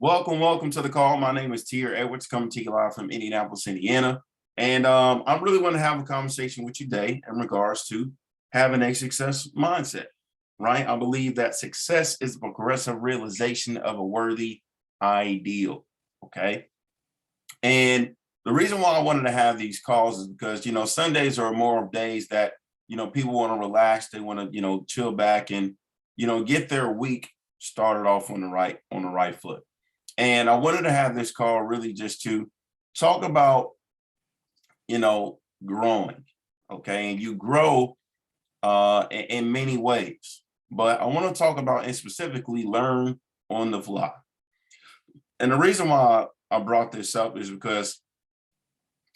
Welcome to the call. My name is Tier Edwards, coming to you live from Indianapolis, Indiana. And I really want to have a conversation with you today in regards to having a success mindset, right? I believe that success is the progressive realization of a worthy ideal, okay? And the reason why I wanted to have these calls is because, Sundays are more of days that, people want to relax. They want to, chill back and, get their week started off on the right foot. And I wanted to have this call really just to talk about, growing. Okay. And you grow in many ways, but I want to talk about and specifically learn on the fly. And the reason why I brought this up is because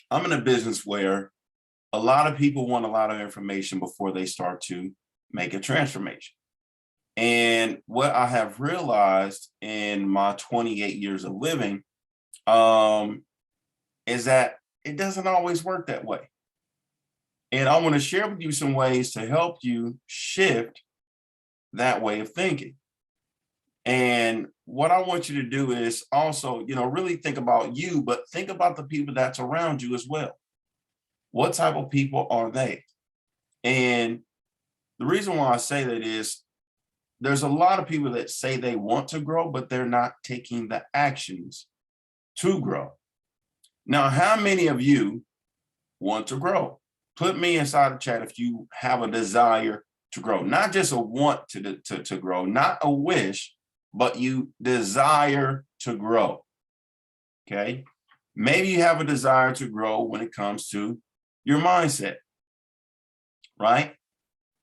I'm in a business where a lot of people want a lot of information before they start to make a transformation. And what I have realized in my 28 years of living is that it doesn't always work that way. And I want to share with you some ways to help you shift that way of thinking. And what I want you to do is also, really think about you, but think about the people that's around you as well. What type of people are they? And the reason why I say that is there's a lot of people that say they want to grow, but they're not taking the actions to grow. Now, how many of you want to grow? Put me inside the chat if you have a desire to grow, not just a want to grow, not a wish, but you desire to grow. Okay. Maybe you have a desire to grow when it comes to your mindset, right?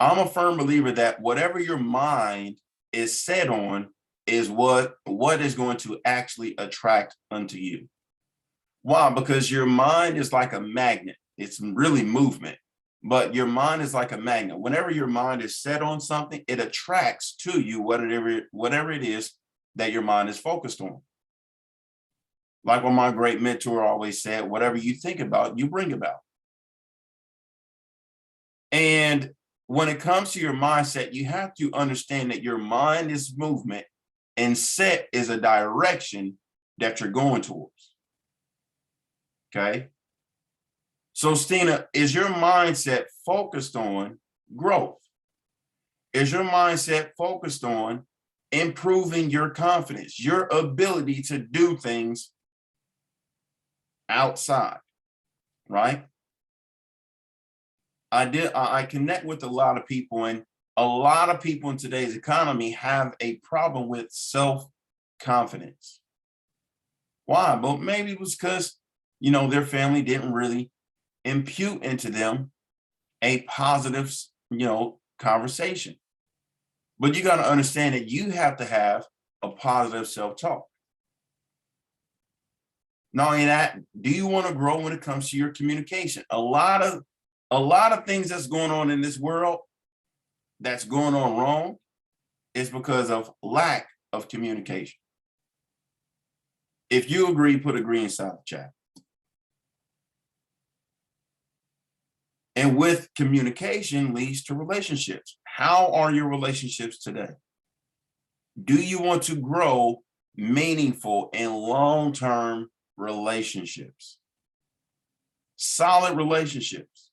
I'm a firm believer that whatever your mind is set on is what is going to actually attract unto you. Why? Because your mind is like a magnet. It's really movement, but your mind is like a magnet. Whenever your mind is set on something, it attracts to you whatever it is that your mind is focused on. Like what my great mentor always said, whatever you think about, you bring about. And when it comes to your mindset, you have to understand that your mind is movement and set is a direction that you're going towards. Okay. So Stina, is your mindset focused on growth? Is your mindset focused on improving your confidence, your ability to do things outside, right? I connect with a lot of people, and a lot of people in today's economy have a problem with self-confidence. Why? Well, maybe it was because, their family didn't really impute into them a positive, conversation. But you got to understand that you have to have a positive self-talk. Not only that, do you want to grow when it comes to your communication? A lot of things that's going on in this world that's going on wrong is because of lack of communication. If you agree, put agree inside the chat. And with communication leads to relationships. How are your relationships today? Do you want to grow meaningful and long-term relationships? Solid relationships.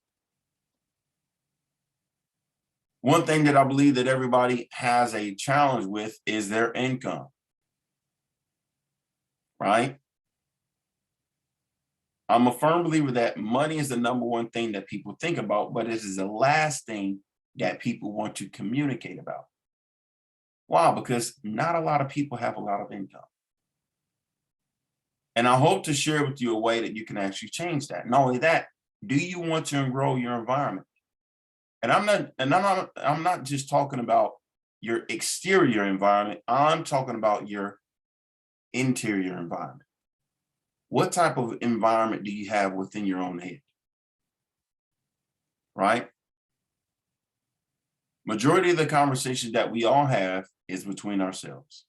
One thing that I believe that everybody has a challenge with is their income, right? I'm a firm believer that money is the number one thing that people think about, but it is the last thing that people want to communicate about. Why? Because not a lot of people have a lot of income. And I hope to share with you a way that you can actually change that. Not only that, do you want to grow your environment? And I'm not just talking about your exterior environment. I'm talking about your interior environment. What type of environment do you have within your own head? Right? Majority of the conversation that we all have is between ourselves.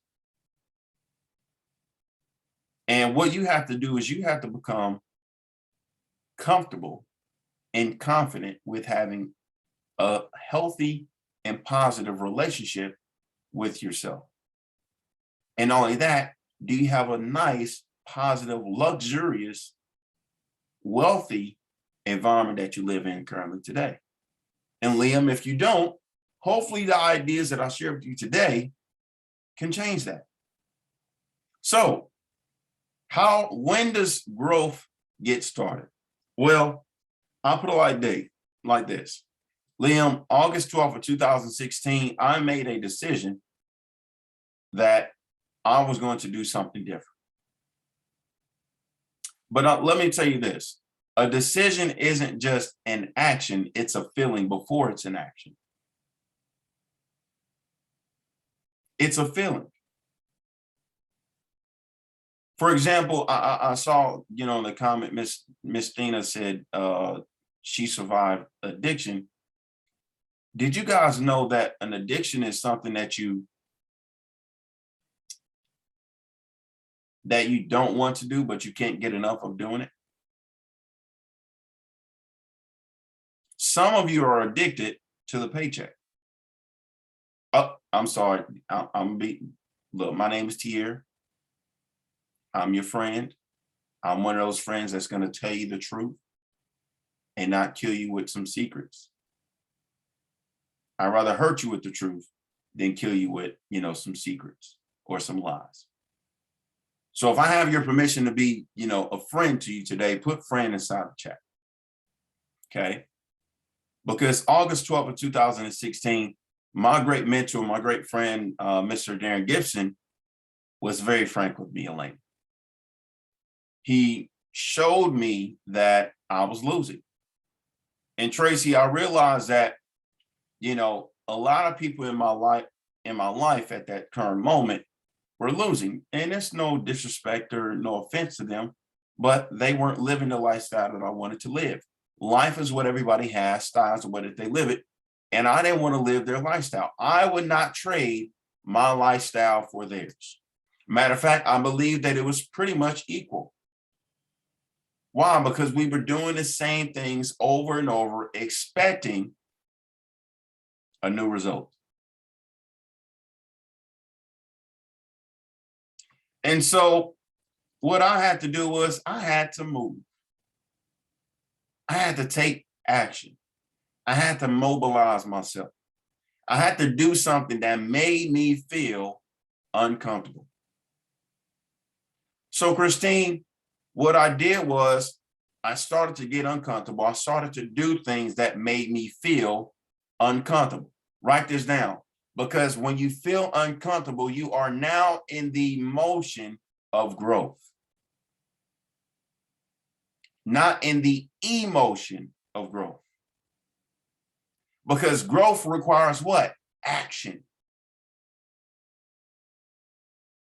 And what you have to do is you have to become comfortable and confident with having a healthy and positive relationship with yourself. And not only that, do you have a nice, positive, luxurious, wealthy environment that you live in currently today? And Liam, if you don't, hopefully the ideas that I share with you today can change that. So when does growth get started? Well, I'll put it like this. Liam, August 12th of 2016, I made a decision that I was going to do something different. But let me tell you this. A decision isn't just an action, it's a feeling before it's an action. It's a feeling. For example, I saw, in the comment, Miss Tina said she survived addiction. Did you guys know that an addiction is something that you don't want to do, but you can't get enough of doing it? Some of you are addicted to the paycheck. Oh, I'm sorry. Look, my name is Tier. I'm your friend. I'm one of those friends that's going to tell you the truth and not kill you with some secrets. I'd rather hurt you with the truth than kill you with, some secrets or some lies. So if I have your permission to be, a friend to you today, put friend inside the chat. Okay. Because August 12th of 2016, my great mentor, my great friend, Mr. Darren Gibson, was very frank with me, Elaine. He showed me that I was losing. And Tracy, I realized that, a lot of people in my life at that current moment were losing. And it's no disrespect or no offense to them, but they weren't living the lifestyle that I wanted to live. Life is what everybody has, styles are what they live it. And I didn't want to live their lifestyle. I would not trade my lifestyle for theirs. Matter of fact, I believe that it was pretty much equal. Why? Because we were doing the same things over and over, expecting a new result. And so what I had to do was I had to move. I had to take action. I had to mobilize myself. I had to do something that made me feel uncomfortable. So, Christine, what I did was I started to get uncomfortable. I started to do things that made me feel uncomfortable. Write this down, because when you feel uncomfortable, you are now in the motion of growth, not in the emotion of growth. Because growth requires what? Action.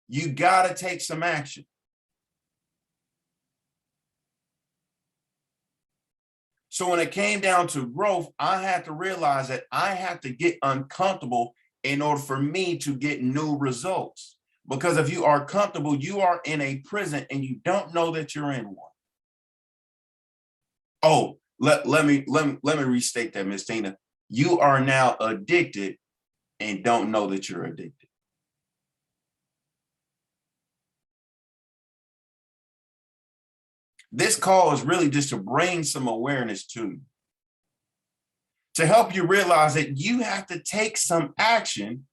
You got to take some action. So when it came down to growth, I had to realize that I had to get uncomfortable in order for me to get new results. Because if you are comfortable, you are in a prison and you don't know that you're in one. Oh, let me restate that, Miss Tina. You are now addicted and don't know that you're addicted. This call is really just to bring some awareness to you, to help you realize that you have to take some action,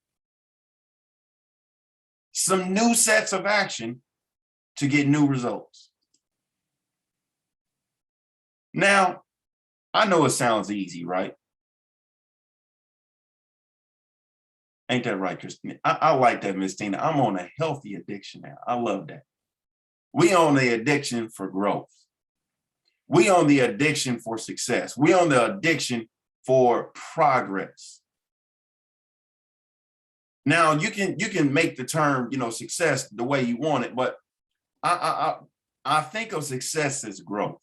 some new sets of action to get new results. Now, I know it sounds easy, right? Ain't that right, Christina? I like that, Miss Tina. I'm on a healthy addiction now. I love that. We on the addiction for growth. We on the addiction for success. We on the addiction for progress. Now you can make the term, success the way you want it, but I think of success as growth.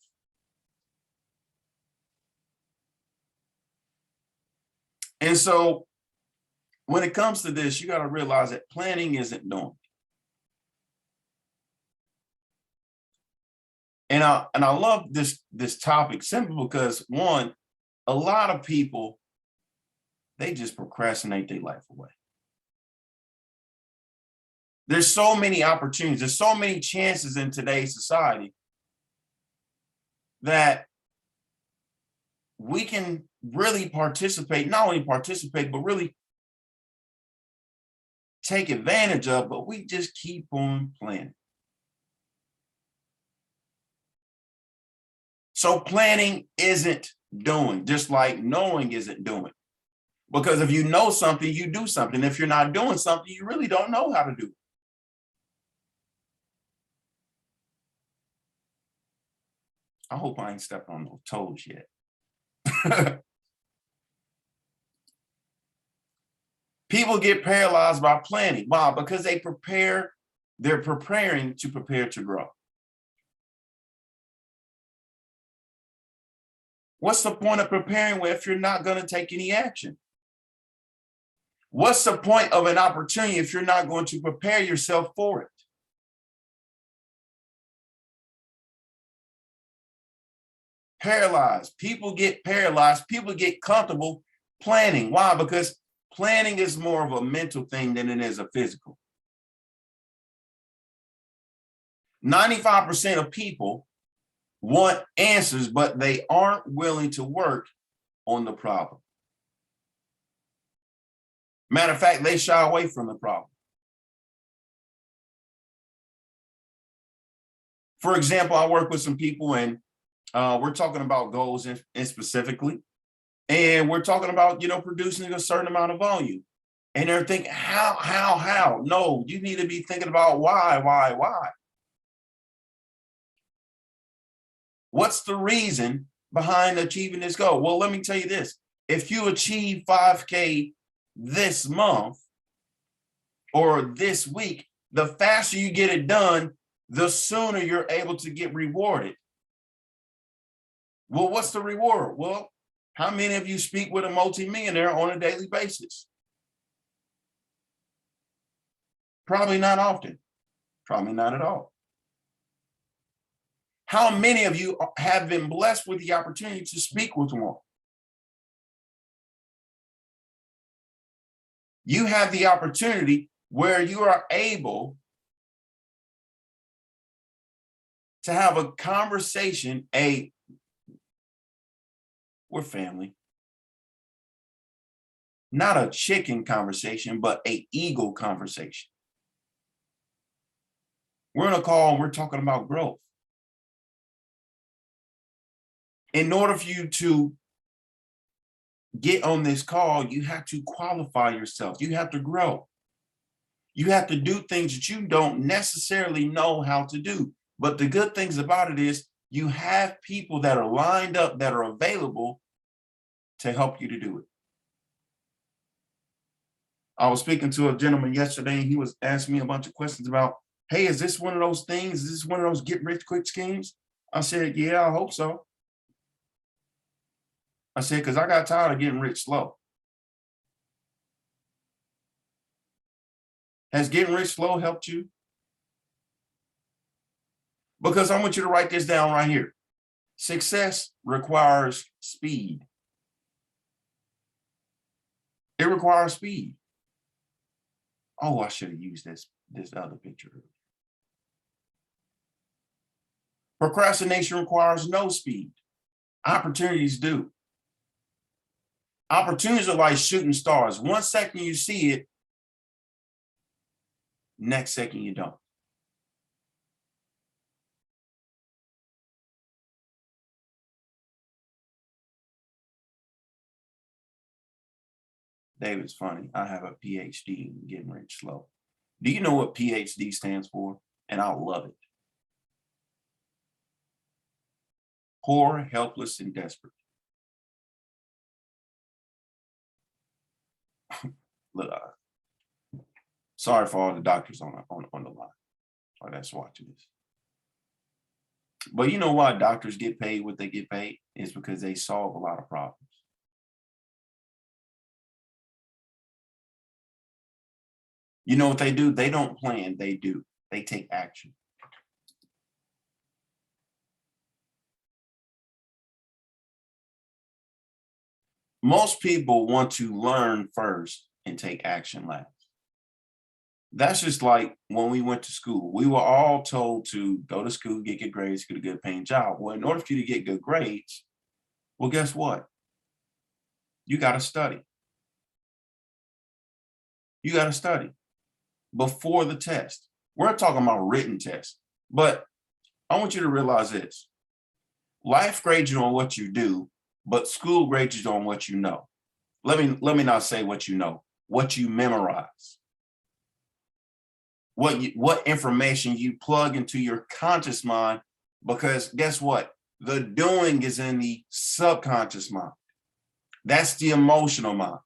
And so when it comes to this, you got to realize that planning isn't doing. And I love this topic simply because, one, a lot of people, they just procrastinate their life away. There's so many opportunities. There's so many chances in today's society that we can really participate, not only participate, but really take advantage of, but we just keep on planning. So planning isn't doing, just like knowing isn't doing. Because if you know something, you do something. If you're not doing something, you really don't know how to do it. I hope I ain't stepped on those toes yet. People get paralyzed by planning. Why? Because they're preparing to prepare to grow. What's the point of preparing if you're not going to take any action? What's the point of an opportunity if you're not going to prepare yourself for it? Paralyzed. People get paralyzed. People get comfortable planning. Why? Because planning is more of a mental thing than it is a physical. 95% of people want answers, but they aren't willing to work on the problem. Matter of fact, they shy away from the problem. For example, I work with some people and we're talking about goals in specifically, and we're talking about, producing a certain amount of volume. And they're thinking, how? No, you need to be thinking about why? What's the reason behind achieving this goal? Well, let me tell you this. If you achieve 5K this month or this week, the faster you get it done, the sooner you're able to get rewarded. Well, what's the reward? Well, how many of you speak with a multimillionaire on a daily basis? Probably not often. Probably not at all. How many of you have been blessed with the opportunity to speak with one? You have the opportunity where you are able to have a conversation, we're family. Not a chicken conversation, but an eagle conversation. We're on a call and we're talking about growth. In order for you to get on this call, you have to qualify yourself. You have to grow. You have to do things that you don't necessarily know how to do. But the good things about it is you have people that are lined up, that are available to help you to do it. I was speaking to a gentleman yesterday and he was asking me a bunch of questions about, hey, is this one of those things? Is this one of those get rich quick schemes? I said, yeah, I hope so. I said, because I got tired of getting rich slow. Has getting rich slow helped you? Because I want you to write this down right here. Success requires speed. It requires speed. Oh, I should have used this other picture. Procrastination requires no speed. Opportunities do. Opportunities are like shooting stars. 1 second you see it, next second you don't. David's funny. I have a PhD in getting rich slow. Do you know what PhD stands for? And I love it. Poor, helpless, and desperate. Look, sorry for all the doctors on the line that's watching this. But you know why doctors get paid what they get paid? It's because they solve a lot of problems. You know what they do? They don't plan, they do. They take action. Most people want to learn first and take action last. That's just like when we went to school. We were all told to go to school, get good grades, get a good paying job. Well, in order for you to get good grades, well, guess what? You got to study. You got to study before the test. We're talking about written tests, but I want you to realize this. Life grades you on what you do, but school grades you on what you know. Let me not say what you know, what you memorize, what information you plug into your conscious mind, because guess what? The doing is in the subconscious mind. That's the emotional mind.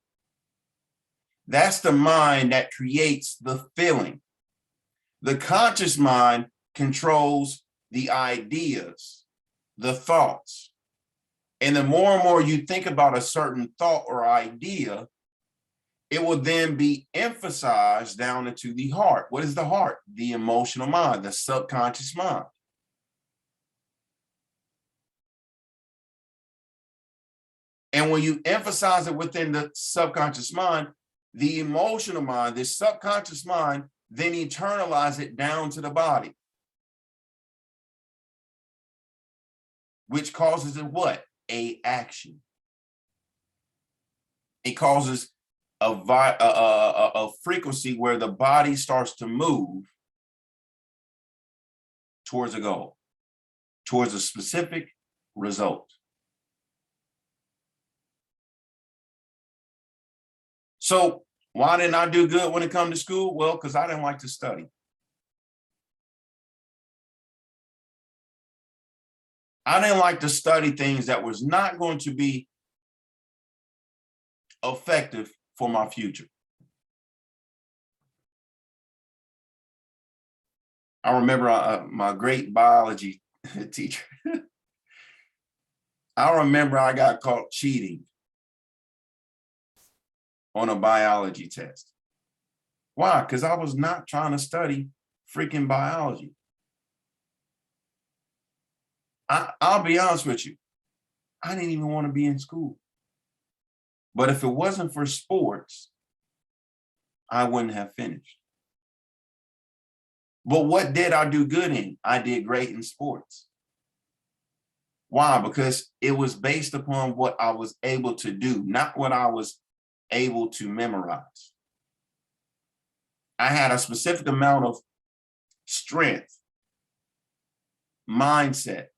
That's the mind that creates the feeling. The conscious mind controls the ideas, the thoughts. And the more and more you think about a certain thought or idea, it will then be emphasized down into the heart. What is the heart? The emotional mind, the subconscious mind. And when you emphasize it within the subconscious mind, the emotional mind, the subconscious mind, then internalize it down to the body, which causes it what? A action. It causes a frequency where the body starts to move towards a goal, towards a specific result. So why didn't I do good when it comes to school? Well, because I didn't like to study. I didn't like to study things that was not going to be effective for my future. I remember my great biology teacher. I remember I got caught cheating on a biology test. Why? Because I was not trying to study freaking biology. I'll be honest with you. I didn't even want to be in school. But if it wasn't for sports, I wouldn't have finished. But what did I do good in? I did great in sports. Why? Because it was based upon what I was able to do, not what I was able to memorize. I had a specific amount of strength, mindset,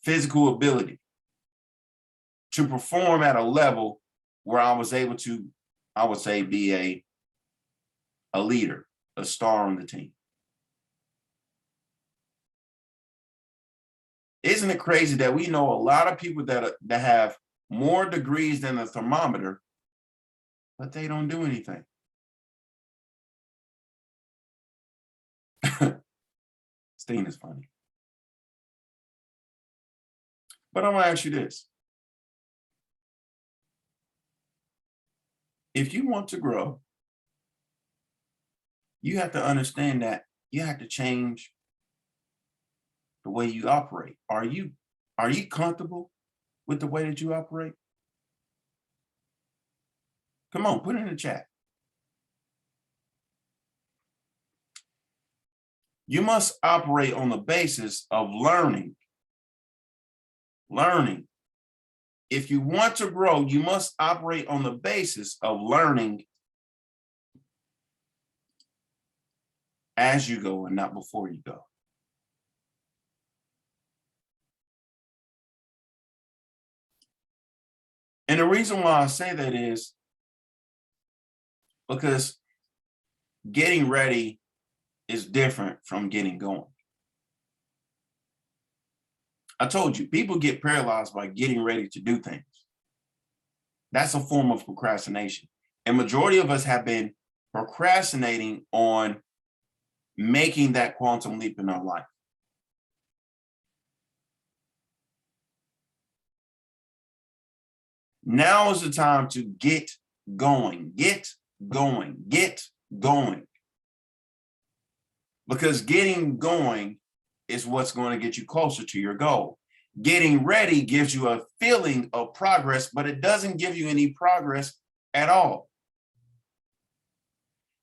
physical ability to perform at a level where I was able to, I would say, be a leader, a star on the team. Isn't it crazy that we know a lot of people that have more degrees than a thermometer, but they don't do anything? Steen is funny. But I'm gonna ask you this. If you want to grow, you have to understand that you have to change the way you operate. Are you comfortable with the way that you operate? Come on, put it in the chat. You must operate on the basis of learning. Learning. If you want to grow, you must operate on the basis of learning as you go and not before you go. And the reason why I say that is because getting ready is different from getting going. I told you, people get paralyzed by getting ready to do things. That's a form of procrastination. And majority of us have been procrastinating on making that quantum leap in our life. Now is the time to get going, get going, get going. Because getting going is what's going to get you closer to your goal. Getting ready gives you a feeling of progress, but it doesn't give you any progress at all.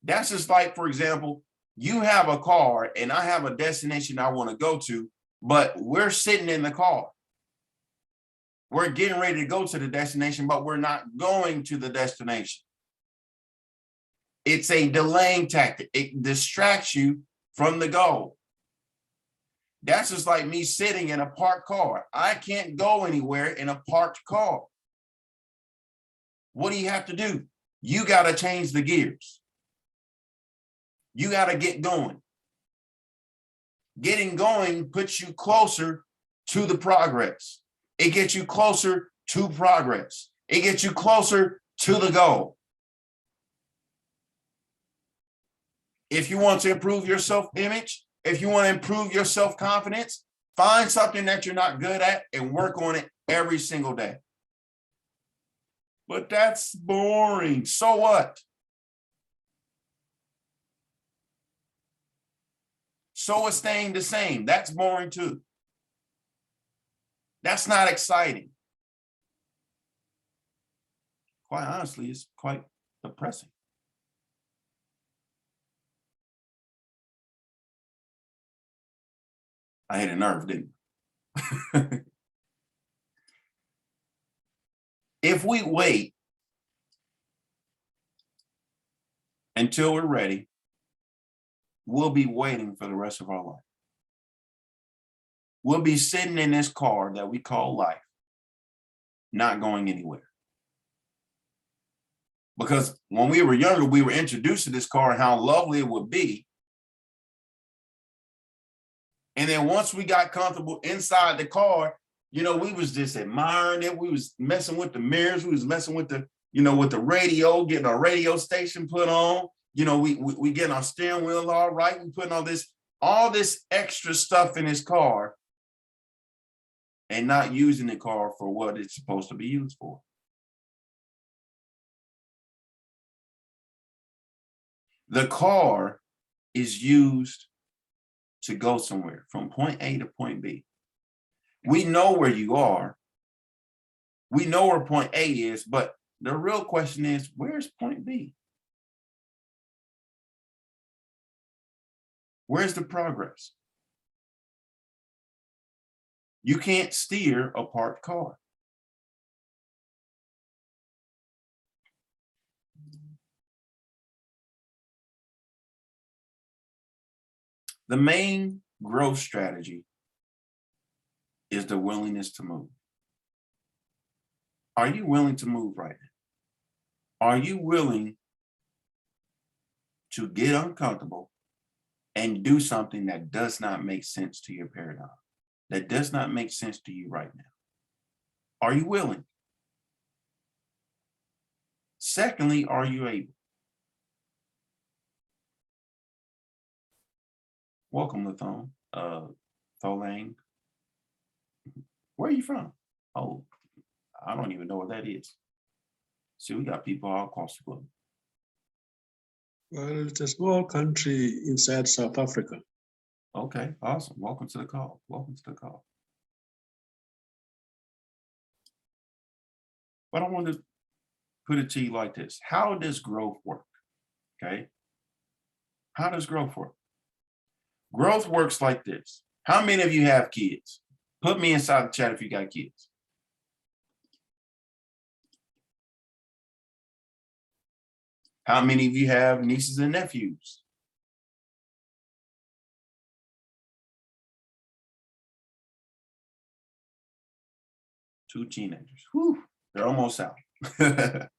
That's just like, for example, you have a car and I have a destination I want to go to, but we're sitting in the car. We're getting ready to go to the destination, but we're not going to the destination. It's a delaying tactic. It distracts you from the goal. That's just like me sitting in a parked car. I can't go anywhere in a parked car. What do you have to do? You got to change the gears. You got to get going. Getting going puts you closer to the progress. It gets you closer to progress. It gets you closer to the goal. If you want to improve your self-image, if you want to improve your self-confidence, find something that you're not good at and work on it every single day. But that's boring. So what? So is staying the same. That's boring too. That's not exciting. Quite honestly, it's quite depressing. I hit a nerve, didn't I? If we wait until we're ready, we'll be waiting for the rest of our life. We'll be sitting in this car that we call life, not going anywhere. Because when we were younger, we were introduced to this car and how lovely it would be. And then once we got comfortable inside the car, we was just admiring it. We was messing with the mirrors. We was messing with the, with the radio, getting our radio station put on. We getting our steering wheel all right. We putting all this extra stuff in his car and not using the car for what it's supposed to be used for. The car is used to go somewhere from point A to point B. We know where you are. We know where point A is, but the real question is, where's point B? Where's the progress? You can't steer a parked car. The main growth strategy is the willingness to move. Are you willing to move right now? Are you willing to get uncomfortable and do something that does not make sense to your paradigm, that does not make sense to you right now? Are you willing? Secondly, are you able? Welcome, Lathone. Tholang. Where are you from? Oh, I don't even know what that is. See, we got people all across the globe. Well, it's a small country inside South Africa. Okay, awesome. Welcome to the call. Welcome to the call. But I want to put it to you like this. How does growth work? Okay. How does growth work? Growth works like this. How many of you have kids? Put me inside the chat if you got kids. How many of you have nieces and nephews? Two teenagers. Whew, they're almost out. They're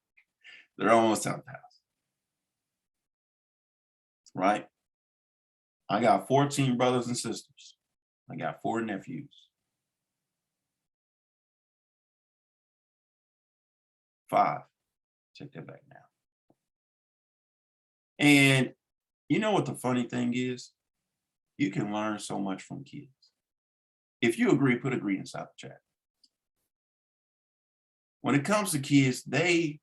almost out the house. Right? I got 14 brothers and sisters. I got 4 nephews. 5. Take that back now. And you know what the funny thing is? You can learn so much from kids. If you agree, put agree inside the chat. When it comes to kids, they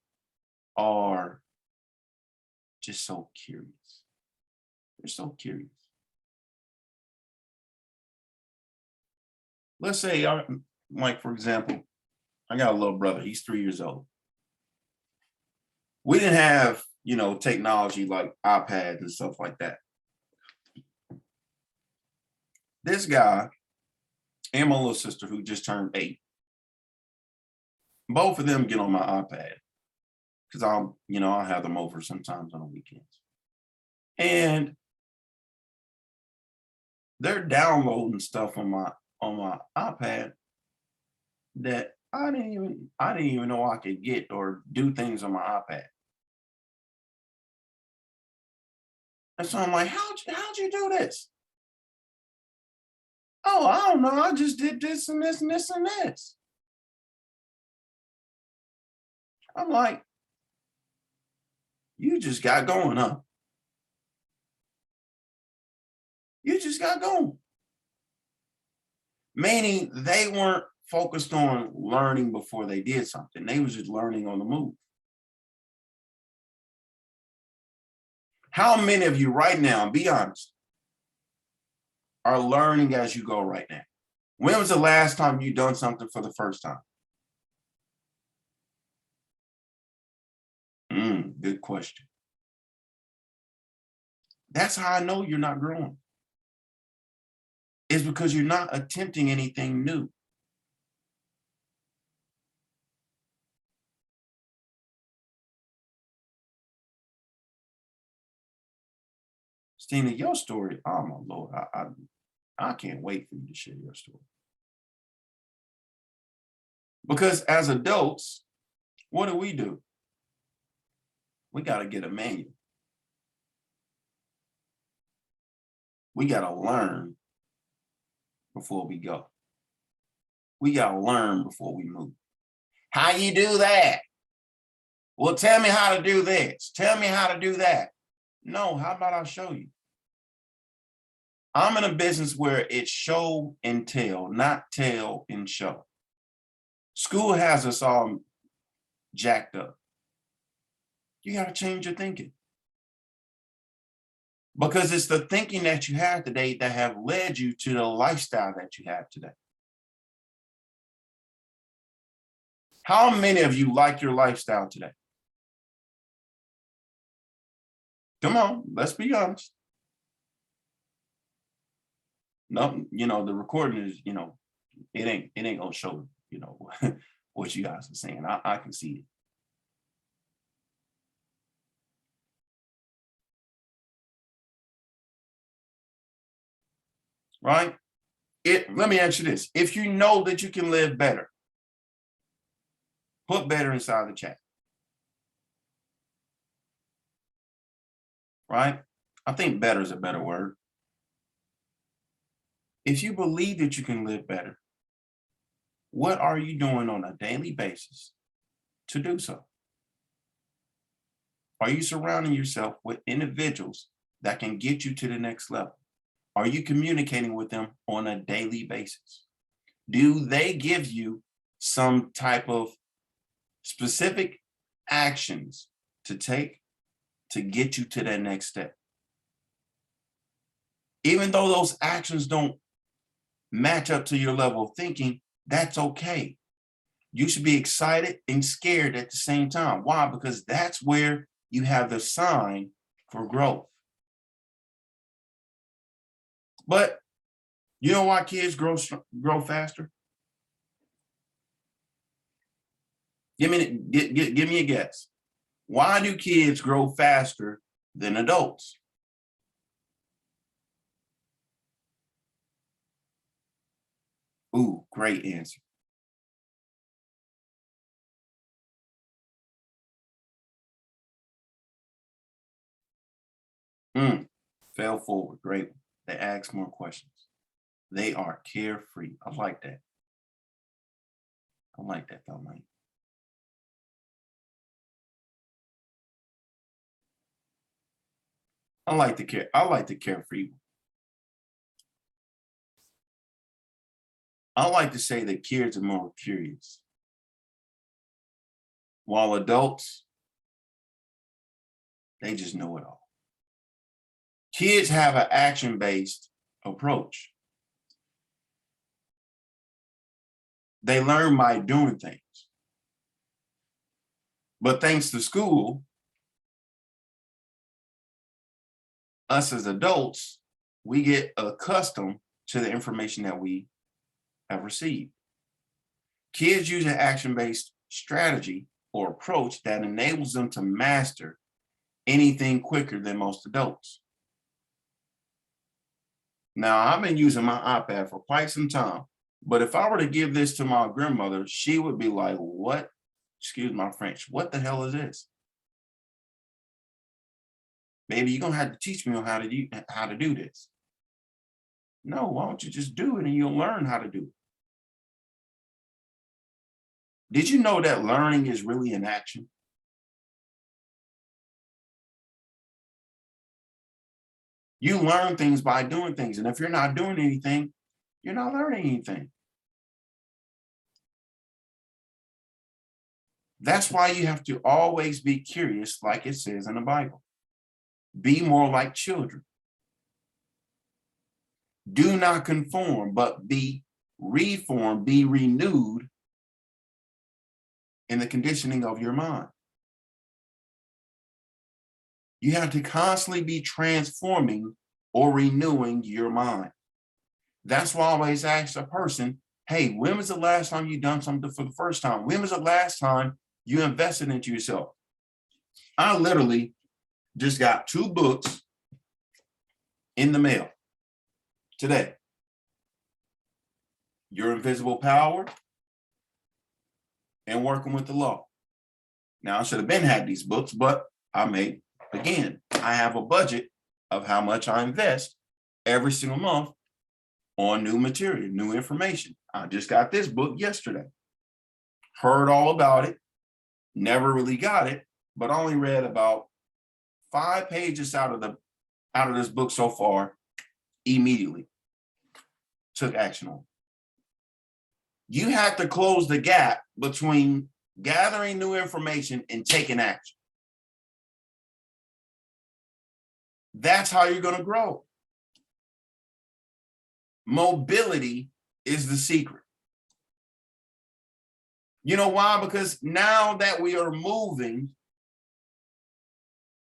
are just so curious. They're so curious. Let's say, like, for example, I got a little brother. He's 3 years old. We didn't have technology like iPads and stuff like that. This guy and my little sister who just turned 8, both of them get on my iPad because I'll have them over sometimes on the weekends. And they're downloading stuff on my iPad that I didn't even know I could get or do things on my iPad. And so I'm like, how'd you do this? Oh, I don't know. I just did this and this and this and this. I'm like, you just got going, huh? You just got going. Meaning they weren't focused on learning before they did something. They was just learning on the move. How many of you right now, be honest, are learning as you go right now? When was the last time you done something for the first time? Good question. That's how I know you're not growing. It's because you're not attempting anything new. Stina, your story, oh my Lord, I can't wait for you to share your story. Because as adults, what do? We got to get a manual. We got to learn before we go. We got to learn before we move. How you do that? Well, tell me how to do this. Tell me how to do that. No, how about I show you? I'm in a business where it's show and tell, not tell and show. School has us all jacked up. You got to change your thinking. Because it's the thinking that you have today that have led you to the lifestyle that you have today. How many of you like your lifestyle today? Come on, let's be honest. No, the recording is, it ain't gonna show, what you guys are saying. I can see it. Right? Let me ask you this. If you know that you can live better, put better inside the chat. Right? I think better is a better word. If you believe that you can live better, what are you doing on a daily basis to do so? Are you surrounding yourself with individuals that can get you to the next level? Are you communicating with them on a daily basis? Do they give you some type of specific actions to take to get you to that next step? Even though those actions don't match up to your level of thinking, that's okay. You should be excited and scared at the same time. Why? Because that's where you have the sign for growth. But you know why kids grow faster? Give me a guess. Why do kids grow faster than adults? Ooh, great answer. Fell forward. Great. They ask more questions. They are carefree. I like that. I like that, though, man. I like the carefree. I like to say that kids are more curious, while adults, they just know it all. Kids have an action-based approach. They learn by doing things. But thanks to school, us as adults, we get accustomed to the information that we have received. Kids use an action-based strategy or approach that enables them to master anything quicker than most adults. Now, I've been using my iPad for quite some time, but if I were to give this to my grandmother, she would be like, what? Excuse my French, what the hell is this? Baby, you're gonna have to teach me on how to do this. No, why don't you just do it and you'll learn how to do it? Did you know that learning is really an action? You learn things by doing things. And if you're not doing anything, you're not learning anything. That's why you have to always be curious, like it says in the Bible. Be more like children. Do not conform, but be reformed, be renewed in the conditioning of your mind. You have to constantly be transforming or renewing your mind. That's why I always ask a person, hey, when was the last time you done something for the first time? When was the last time you invested into yourself? I literally just got 2 books in the mail today. Your Invisible Power and Working with the Law. Now, I should have been had these books, but I have a budget of how much I invest every single month on new material, new information. I just got this book yesterday. Heard all about it, never really got it, but only read about 5 pages out of this book so far. Immediately took action on it. You have to close the gap between gathering new information and taking action. That's how you're going to grow. Mobility is the secret. You know why? Because now that we are moving,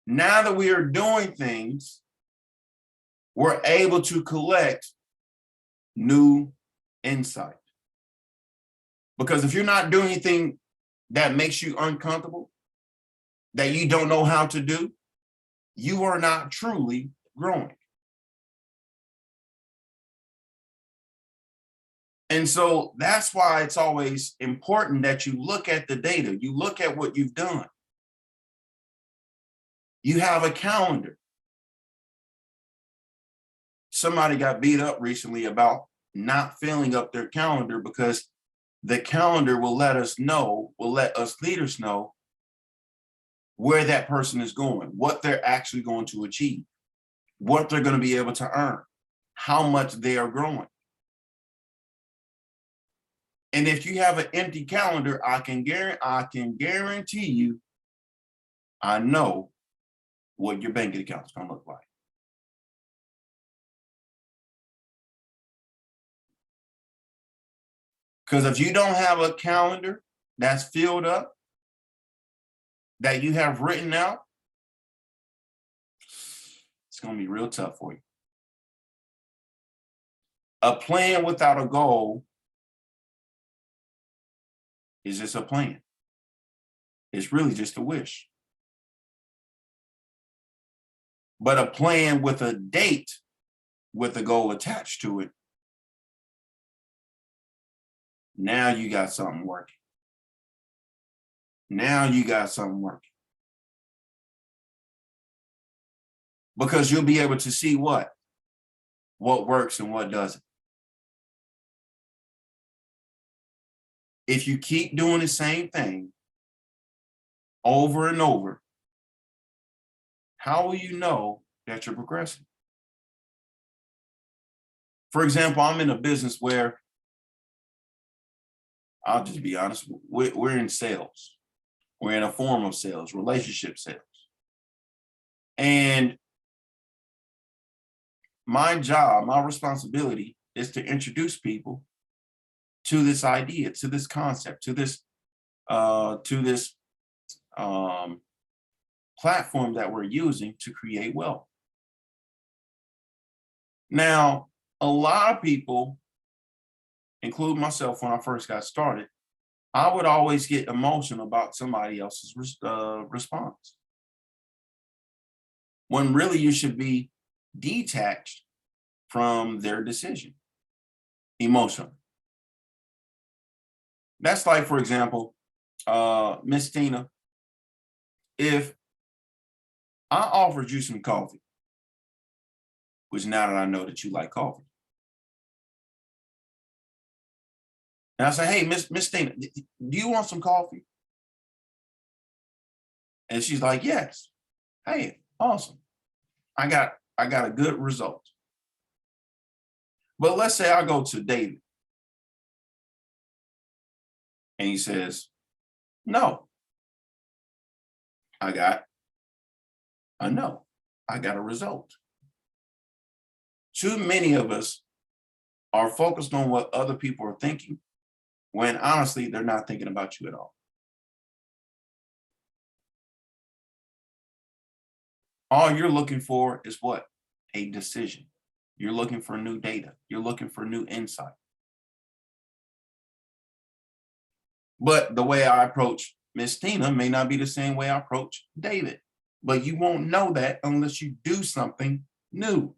now that we are doing things, we're able to collect new insight. Because if you're not doing anything that makes you uncomfortable, that you don't know how to do, you are not truly growing. And so that's why it's always important that you look at the data, you look at what you've done. You have a calendar. Somebody got beat up recently about not filling up their calendar because the calendar will let us leaders know where that person is going, what they're actually going to achieve, what they're going to be able to earn, how much they are growing. And if you have an empty calendar, I can guarantee you, I know what your bank account is going to look like. Because if you don't have a calendar that's filled up, that you have written out, it's going to be real tough for you. A plan without a goal is just a plan. It's really just a wish. But a plan with a date, with a goal attached to it, now you got something working. Now you got something working. Because you'll be able to see what works and what doesn't. If you keep doing the same thing over and over, how will you know that you're progressing? For example, I'm in a business where, I'll just be honest, we're in sales. We're in a form of sales, relationship sales. And my job, my responsibility is to introduce people to this idea, to this concept, to this platform that we're using to create wealth. Now, a lot of people, including myself when I first got started, I would always get emotional about somebody else's response, when really you should be detached from their decision emotionally. That's like, for example, Miss Tina, if I offered you some coffee, which now that I know that you like coffee, and I say, hey, Miss Tina, do you want some coffee? And she's like, yes. Hey, awesome. I got a good result. But let's say I go to David and he says, no, I got a no. I got a result. Too many of us are focused on what other people are thinking when honestly, they're not thinking about you at all. All you're looking for is what? A decision. You're looking for new data. You're looking for new insight. But the way I approach Miss Tina may not be the same way I approach David. But you won't know that unless you do something new.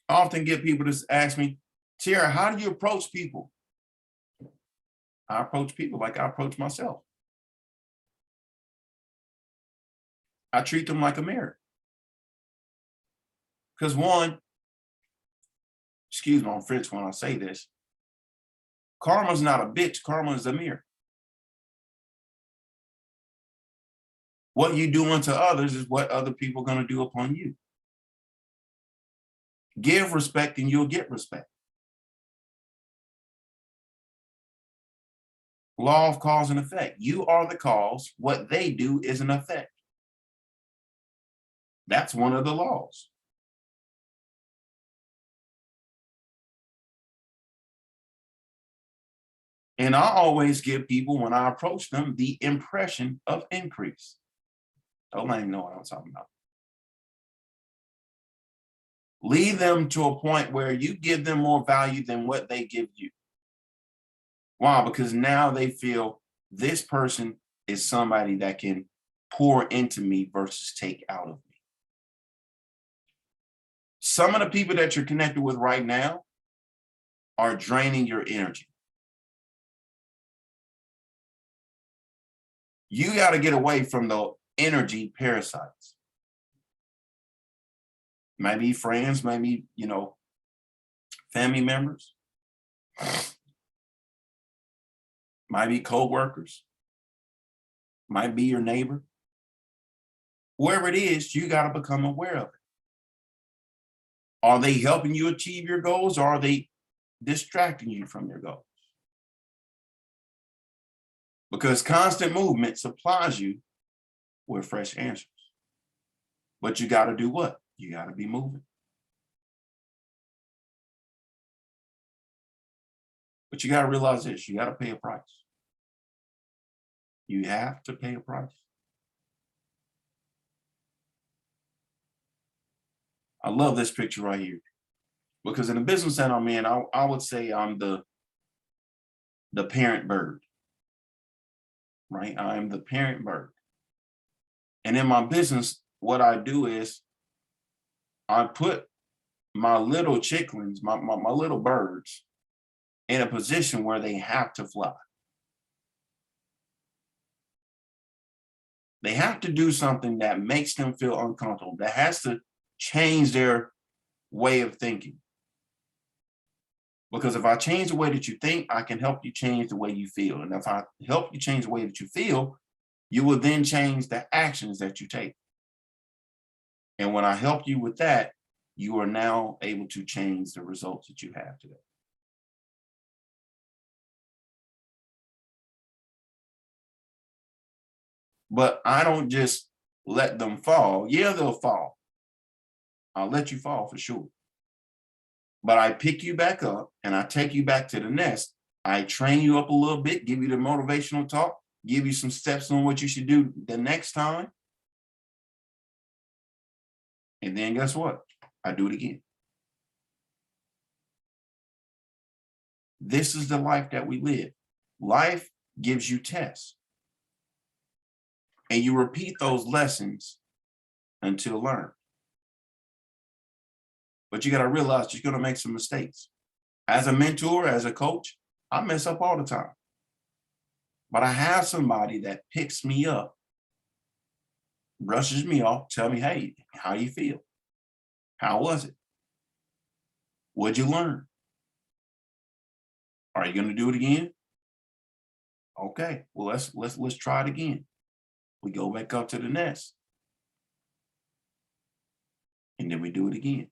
I often get people to ask me, Tara, how do you approach people? I approach people like I approach myself. I treat them like a mirror. Because one, excuse me, I'm French when I say this, karma's not a bitch, karma is a mirror. What you do unto others is what other people are going to do upon you. Give respect and you'll get respect. Law of cause and effect. You are the cause. What they do is an effect. That's one of the laws. And I always give people, when I approach them, the impression of increase. Don't let them know what I'm talking about. Lead them to a point where you give them more value than what they give you. Why? Because now they feel this person is somebody that can pour into me versus take out of me. Some of the people that you're connected with right now are draining your energy. You got to get away from the energy parasites. Maybe friends, maybe, family members, might be co-workers, might be your neighbor. Whoever it is, you got to become aware of it. Are they helping you achieve your goals, or are they distracting you from your goals? Because constant movement supplies you with fresh answers. But you got to do what? You got to be moving. But you got to realize this, you got to pay a price. You have to pay a price. I love this picture right here, because in the business that I'm in, I would say I'm the parent bird, right? I'm the parent bird. And in my business, what I do is I put my little chicklings, my little birds, in a position where they have to fly. They have to do something that makes them feel uncomfortable, that has to change their way of thinking. Because if I change the way that you think, I can help you change the way you feel. And if I help you change the way that you feel, you will then change the actions that you take. And when I help you with that, you are now able to change the results that you have today. But I don't just let them fall. Yeah, they'll fall. I'll let you fall for sure. But I pick you back up and I take you back to the nest. I train you up a little bit, give you the motivational talk, give you some steps on what you should do the next time. And then guess what? I do it again. This is the life that we live. Life gives you tests. And you repeat those lessons until learned. But you got to realize you're going to make some mistakes. As a mentor, as a coach, I mess up all the time. But I have somebody that picks me up, brushes me off, tell me, hey, how you feel? How was it? What'd you learn? Are you going to do it again? Okay, well, let's try it again. We go back up to the nest. And then we do it again.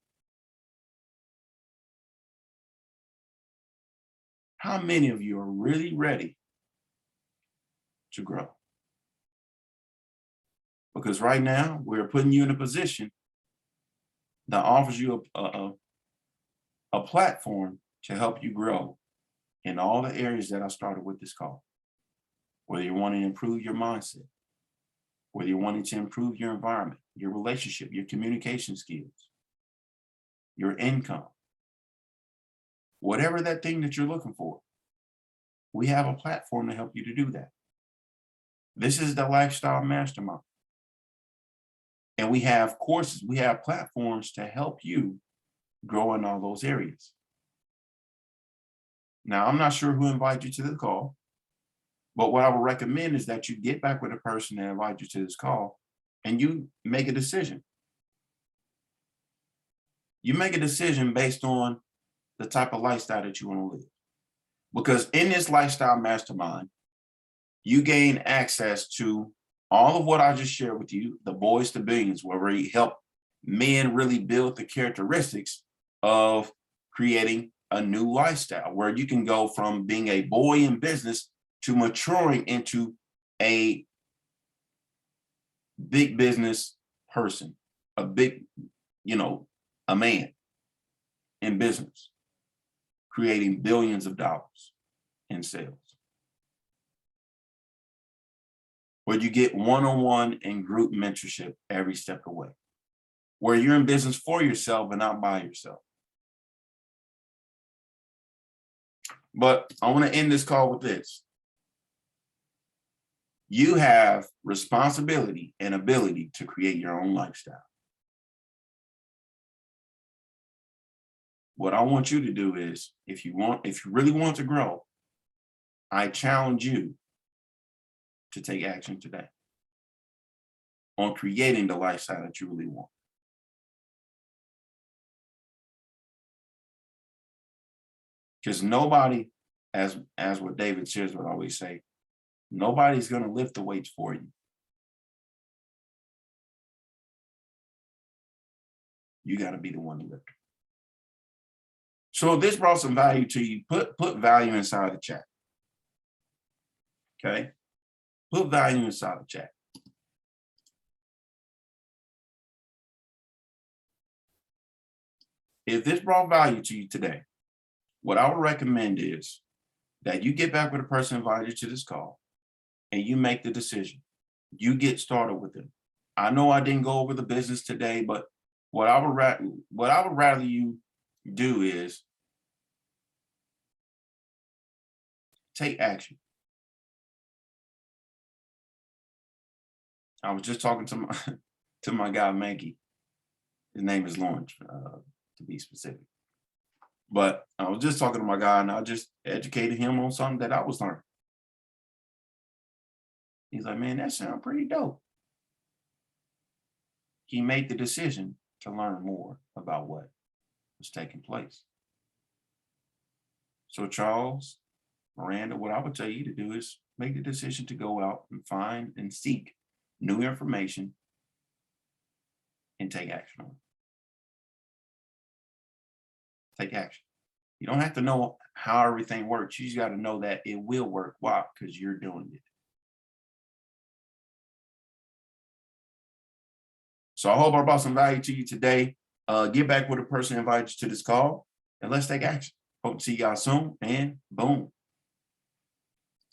How many of you are really ready to grow? Because right now we're putting you in a position that offers you a platform to help you grow in all the areas that I started with this call. Whether you're wanting to improve your mindset, whether you're wanting to improve your environment, your relationship, your communication skills, your income, whatever that thing that you're looking for, we have a platform to help you to do that. This is the Lifestyle Mastermind. And we have courses, we have platforms to help you grow in all those areas. Now, I'm not sure who invited you to the call, but what I would recommend is that you get back with the person that invited you to this call and you make a decision. You make a decision based on the type of lifestyle that you want to live. Because in this Lifestyle Mastermind, you gain access to all of what I just shared with you, the boys to billions, where we help men really build the characteristics of creating a new lifestyle, where you can go from being a boy in business to maturing into a big business person, a big, a man in business, creating billions of dollars in sales. Where you get one-on-one and group mentorship every step of the way, where you're in business for yourself and not by yourself. But I want to end this call with this. You have responsibility and ability to create your own lifestyle. What I want you to do is, if you really want to grow, I challenge you to take action today on creating the lifestyle that you really want. Because nobody, as what David Sears would always say, nobody's going to lift the weights for you. You got to be the one to lift it. So if this brought some value to you, put value inside the chat. Okay? Put value inside the chat. If this brought value to you today, what I would recommend is that you get back with the person who invited you to this call and you make the decision. You get started with them. I know I didn't go over the business today, but what I would rather you do is take action. I was just talking to my guy, Mankey. His name is Lawrence, to be specific. But I was just talking to my guy and I just educated him on something that I was learning. He's like, man, that sounds pretty dope. He made the decision to learn more about what was taking place. So Charles, Miranda, what I would tell you to do is make the decision to go out and find and seek new information and take action on it. Take action. You don't have to know how everything works. You just got to know that it will work. Why? Because you're doing it. So I hope I brought some value to you today. Get back with the person who invited you to this call and let's take action. Hope to see y'all soon and boom.